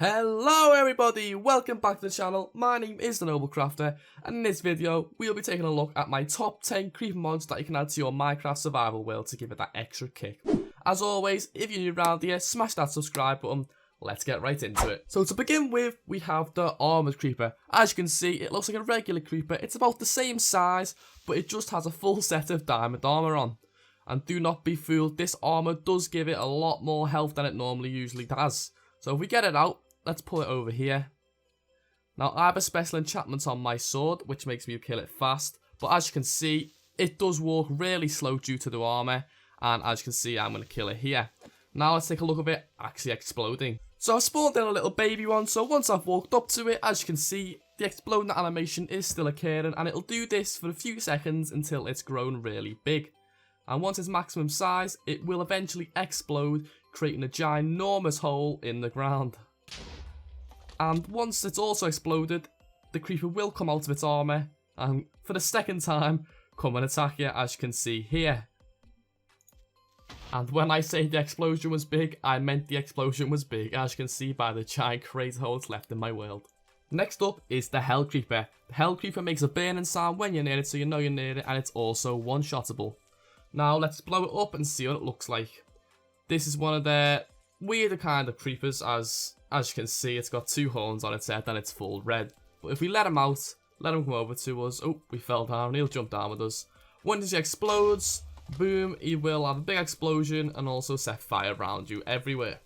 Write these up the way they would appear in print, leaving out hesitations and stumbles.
Hello everybody, welcome back to the channel. My name is the Noble Crafter, and in this video we'll be taking a look at my top 10 creeper mods that you can add to your Minecraft survival world to give it that extra kick. As always, if you're new around here, smash that subscribe button. Let's get right into it. So to begin with, we have the armored creeper. As you can see, it looks like a regular creeper. It's about the same size, but it just has a full set of diamond armor on. And do not be fooled, this armor does give it a lot more health than it normally usually does. So if we get it out, let's pull it over here. Now I have a special enchantment on my sword, which makes me kill it fast. But as you can see, it does walk really slow due to the armor. And as you can see, I'm going to kill it here. Now let's take a look at it actually exploding. So I've spawned in a little baby one. So once I've walked up to it, as you can see, the exploding animation is still occurring. And it'll do this for a few seconds until it's grown really big. And once it's maximum size, it will eventually explode, creating a ginormous hole in the ground. And once it's also exploded, the creeper will come out of its armor and for the second time come and attack you, as you can see here. And when I say the explosion was big, I meant the explosion was big, as you can see by the giant crater holes left in my world. Next up is the Hell Creeper. The Hell Creeper makes a burning sound when you're near it, so you know you're near it, and it's also one-shottable. Now let's blow it up and see what it looks like. This is one of the weirder kind of creepers, as you can see, it's got two horns on its head and it's full red. But if we let him out, let him come over to us. Oh, we fell down. He'll jump down with us. Once he explodes, boom, he will have a big explosion and also set fire around you everywhere.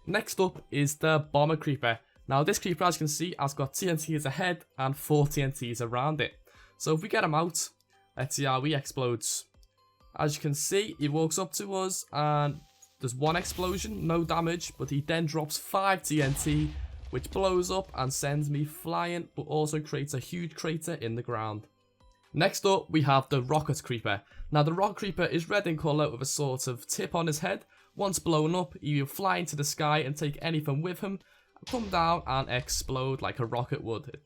Next up is the Bomber Creeper. Now this creeper, as you can see, has got TNT as a head and 4 TNTs around it. So if we get him out, let's see how he explodes. As you can see, he walks up to us and there's one explosion, no damage, but he then drops 5 TNT, which blows up and sends me flying, but also creates a huge crater in the ground. Next up, we have the Rocket Creeper. Now, the Rocket Creeper is red in colour with a sort of tip on his head. Once blown up, he will fly into the sky and take anything with him, come down and explode like a rocket would.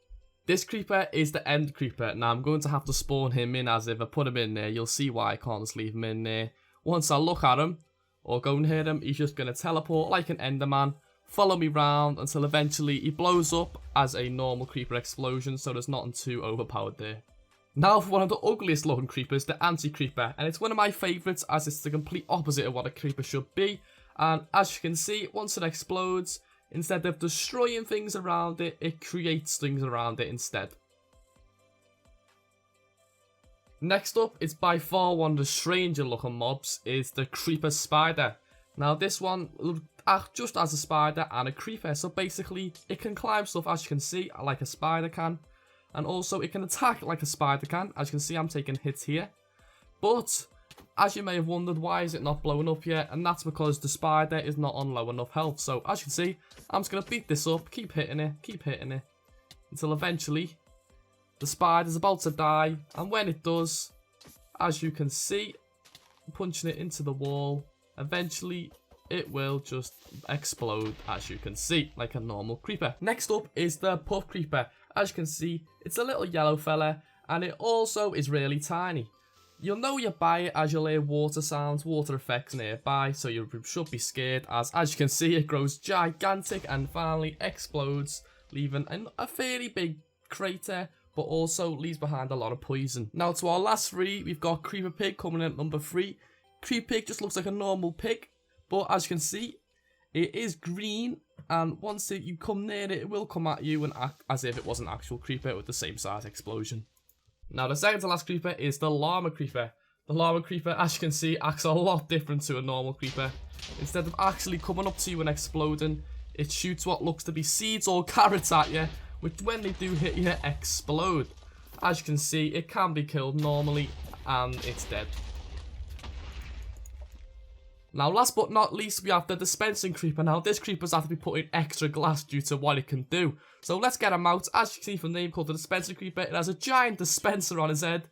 This creeper is the End Creeper. Now, I'm going to have to spawn him in, as if I put him in there, you'll see why I can't just leave him in there. Once I look at him, or go and hit him, he's just going to teleport like an Enderman, follow me round until eventually he blows up as a normal creeper explosion, so there's nothing too overpowered there. Now for one of the ugliest looking creepers, the Anti-Creeper, and it's one of my favourites as it's the complete opposite of what a creeper should be. And as you can see, once it explodes, instead of destroying things around it, it creates things around it instead. Next up, it's by far one of the stranger looking mobs, is the Creeper Spider. Now this one acts just as a spider and a creeper, so basically it can climb stuff, as you can see, like a spider can. And also it can attack like a spider can. As you can see, I'm taking hits here. But as you may have wondered, why is it not blowing up yet? And that's because the spider is not on low enough health. So as you can see, I'm just going to beat this up, keep hitting it, until eventually the spider's about to die, and when it does, as you can see, punching it into the wall, eventually it will just explode, as you can see, like a normal creeper. Next up is the Puff Creeper. As you can see, it's a little yellow fella, and it also is really tiny. You'll know you're by it as you'll hear water sounds, water effects nearby, so you should be scared, as you can see, it grows gigantic and finally explodes, leaving a fairly big crater, but also leaves behind a lot of poison. Now to our last 3, we've got Creeper Pig coming in at number 3. Creeper Pig just looks like a normal pig, but as you can see, it is green, and once you come near it, it will come at you and act as if it was an actual creeper with the same size explosion. Now the second to last creeper is the Llama Creeper. The Llama Creeper, as you can see, acts a lot different to a normal creeper. Instead of actually coming up to you and exploding, it shoots what looks to be seeds or carrots at you, which when they do hit you, explode. As you can see, it can be killed normally, and it's dead. Now last but not least, we have the Dispensing Creeper. Now this creeper's have to be put in extra glass due to what it can do. So let's get him out. As you can see from the name, called the Dispensing Creeper, it has a giant dispenser on his head,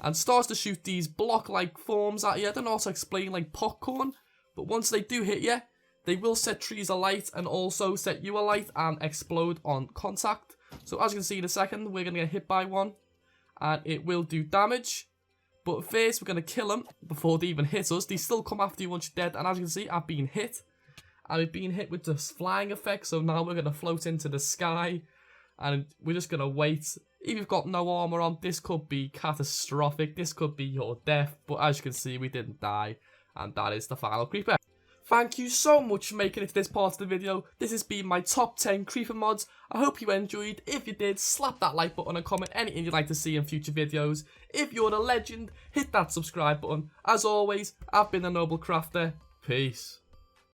and starts to shoot these block-like forms at you. I don't know how to explain, like popcorn, but once they do hit you, they will set trees alight and also set you alight and explode on contact. So as you can see in a second, we're going to get hit by one, and it will do damage. But first, we're going to kill them before they even hit us. They still come after you once you're dead, and as you can see, I've been hit. and we've been hit with this flying effect, so now we're going to float into the sky, and we're just going to wait. If you've got no armor on, this could be catastrophic, this could be your death, but as you can see, we didn't die, and that is the final creeper. Thank you so much for making it to this part of the video. This has been my top 10 creeper mods. I hope you enjoyed. If you did, slap that like button and comment anything you'd like to see in future videos. If you're a legend, hit that subscribe button. As always, I've been the Noble Crafter. Peace.